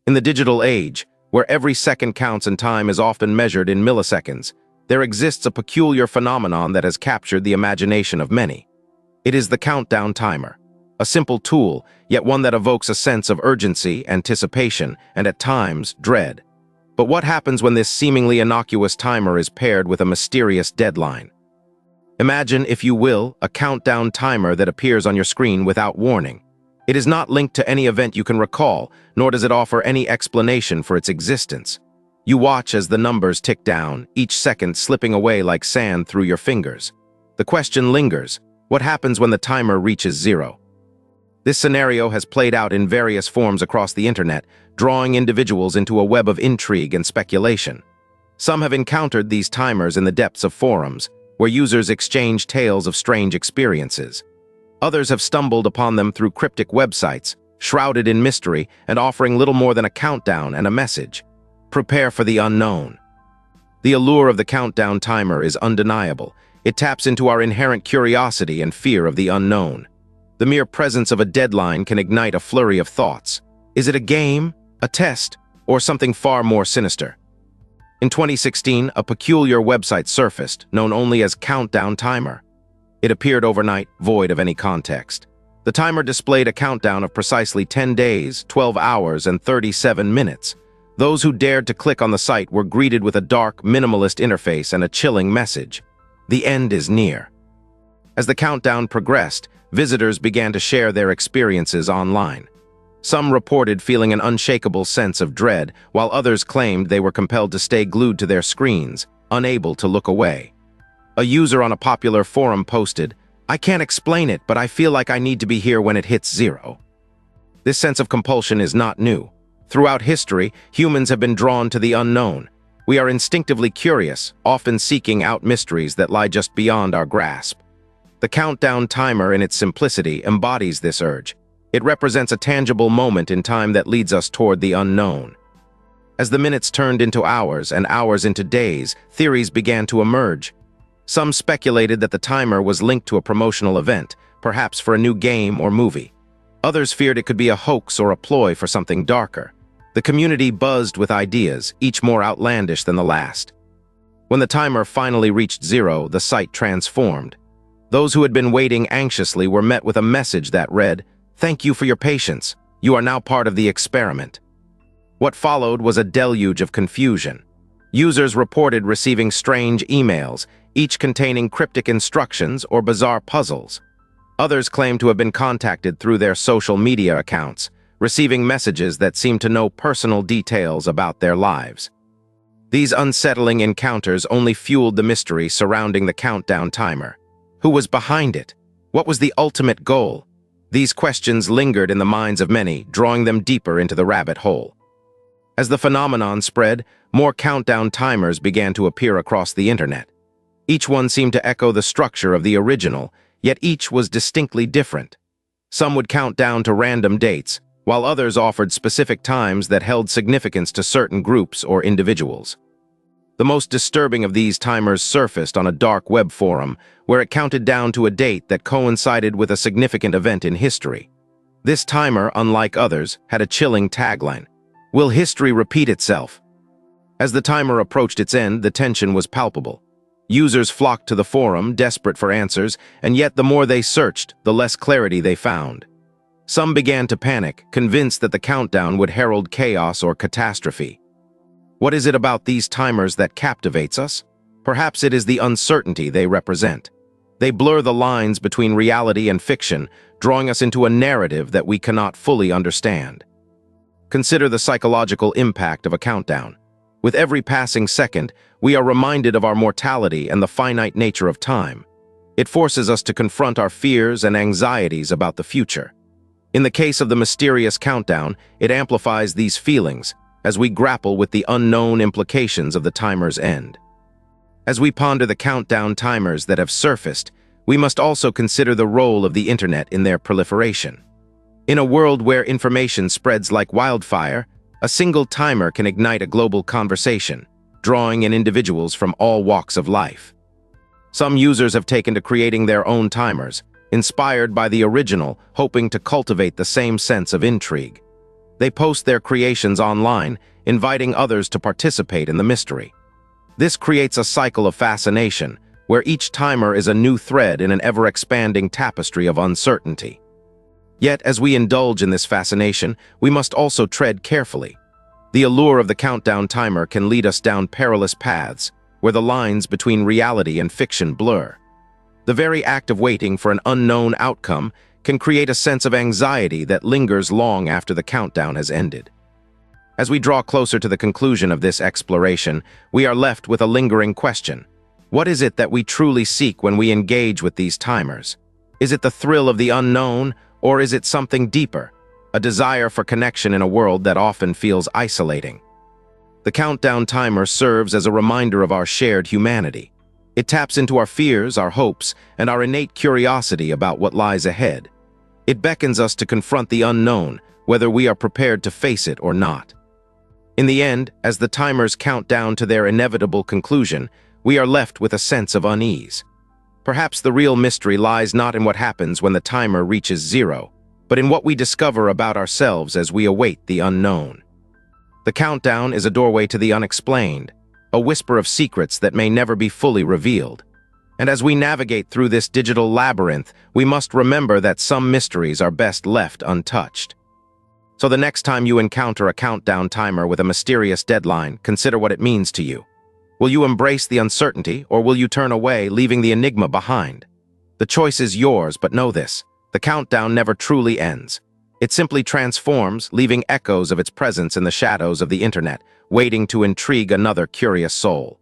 In the digital age, where every second counts and time is often measured in milliseconds, there exists a peculiar phenomenon that has captured the imagination of many. It is the countdown timer. A simple tool, yet one that evokes a sense of urgency, anticipation, and at times, dread. But what happens when this seemingly innocuous timer is paired with a mysterious deadline? Imagine, if you will, a countdown timer that appears on your screen without warning. It is not linked to any event you can recall, nor does it offer any explanation for its existence. You watch as the numbers tick down, each second slipping away like sand through your fingers. The question lingers: what happens when the timer reaches zero? This scenario has played out in various forms across the internet, drawing individuals into a web of intrigue and speculation. Some have encountered these timers in the depths of forums, where users exchange tales of strange experiences. Others have stumbled upon them through cryptic websites, shrouded in mystery and offering little more than a countdown and a message: prepare for the unknown. The allure of the countdown timer is undeniable. It taps into our inherent curiosity and fear of the unknown. The mere presence of a deadline can ignite a flurry of thoughts. Is it a game, a test, or something far more sinister? In 2016, a peculiar website surfaced, known only as Countdown Timer. It appeared overnight, void of any context. The timer displayed a countdown of precisely 10 days, 12 hours, and 37 minutes. Those who dared to click on the site were greeted with a dark, minimalist interface and a chilling message: the end is near. As the countdown progressed, visitors began to share their experiences online. Some reported feeling an unshakable sense of dread, while others claimed they were compelled to stay glued to their screens, unable to look away. A user on a popular forum posted, "I can't explain it, but I feel like I need to be here when it hits zero." This sense of compulsion is not new. Throughout history, humans have been drawn to the unknown. We are instinctively curious, often seeking out mysteries that lie just beyond our grasp. The countdown timer, in its simplicity, embodies this urge. It represents a tangible moment in time that leads us toward the unknown. As the minutes turned into hours and hours into days, theories began to emerge. Some speculated that the timer was linked to a promotional event, perhaps for a new game or movie. Others feared it could be a hoax or a ploy for something darker. The community buzzed with ideas, each more outlandish than the last. When the timer finally reached zero, the site transformed. Those who had been waiting anxiously were met with a message that read, "Thank you for your patience. You are now part of the experiment." What followed was a deluge of confusion. Users reported receiving strange emails, each containing cryptic instructions or bizarre puzzles. Others claimed to have been contacted through their social media accounts, receiving messages that seemed to know personal details about their lives. These unsettling encounters only fueled the mystery surrounding the countdown timer. Who was behind it? What was the ultimate goal? These questions lingered in the minds of many, drawing them deeper into the rabbit hole. As the phenomenon spread, more countdown timers began to appear across the internet. Each one seemed to echo the structure of the original, yet each was distinctly different. Some would count down to random dates, while others offered specific times that held significance to certain groups or individuals. The most disturbing of these timers surfaced on a dark web forum, where it counted down to a date that coincided with a significant event in history. This timer, unlike others, had a chilling tagline: "Will history repeat itself?" As the timer approached its end, the tension was palpable. Users flocked to the forum, desperate for answers, and yet the more they searched, the less clarity they found. Some began to panic, convinced that the countdown would herald chaos or catastrophe. What is it about these timers that captivates us? Perhaps it is the uncertainty they represent. They blur the lines between reality and fiction, drawing us into a narrative that we cannot fully understand. Consider the psychological impact of a countdown. With every passing second, we are reminded of our mortality and the finite nature of time. It forces us to confront our fears and anxieties about the future. In the case of the mysterious countdown, it amplifies these feelings as we grapple with the unknown implications of the timer's end. As we ponder the countdown timers that have surfaced, we must also consider the role of the internet in their proliferation. In a world where information spreads like wildfire, a single timer can ignite a global conversation, drawing in individuals from all walks of life. Some users have taken to creating their own timers, inspired by the original, hoping to cultivate the same sense of intrigue. They post their creations online, inviting others to participate in the mystery. This creates a cycle of fascination, where each timer is a new thread in an ever-expanding tapestry of uncertainty. Yet, as we indulge in this fascination, we must also tread carefully. The allure of the countdown timer can lead us down perilous paths, where the lines between reality and fiction blur. The very act of waiting for an unknown outcome can create a sense of anxiety that lingers long after the countdown has ended. As we draw closer to the conclusion of this exploration, we are left with a lingering question. What is it that we truly seek when we engage with these timers? Is it the thrill of the unknown, or is it something deeper, a desire for connection in a world that often feels isolating? The countdown timer serves as a reminder of our shared humanity. It taps into our fears, our hopes, and our innate curiosity about what lies ahead. It beckons us to confront the unknown, whether we are prepared to face it or not. In the end, as the timers count down to their inevitable conclusion, we are left with a sense of unease. Perhaps the real mystery lies not in what happens when the timer reaches zero, but in what we discover about ourselves as we await the unknown. The countdown is a doorway to the unexplained, a whisper of secrets that may never be fully revealed. And as we navigate through this digital labyrinth, we must remember that some mysteries are best left untouched. So the next time you encounter a countdown timer with a mysterious deadline, consider what it means to you. Will you embrace the uncertainty, or will you turn away, leaving the enigma behind? The choice is yours, but know this: the countdown never truly ends. It simply transforms, leaving echoes of its presence in the shadows of the internet, waiting to intrigue another curious soul.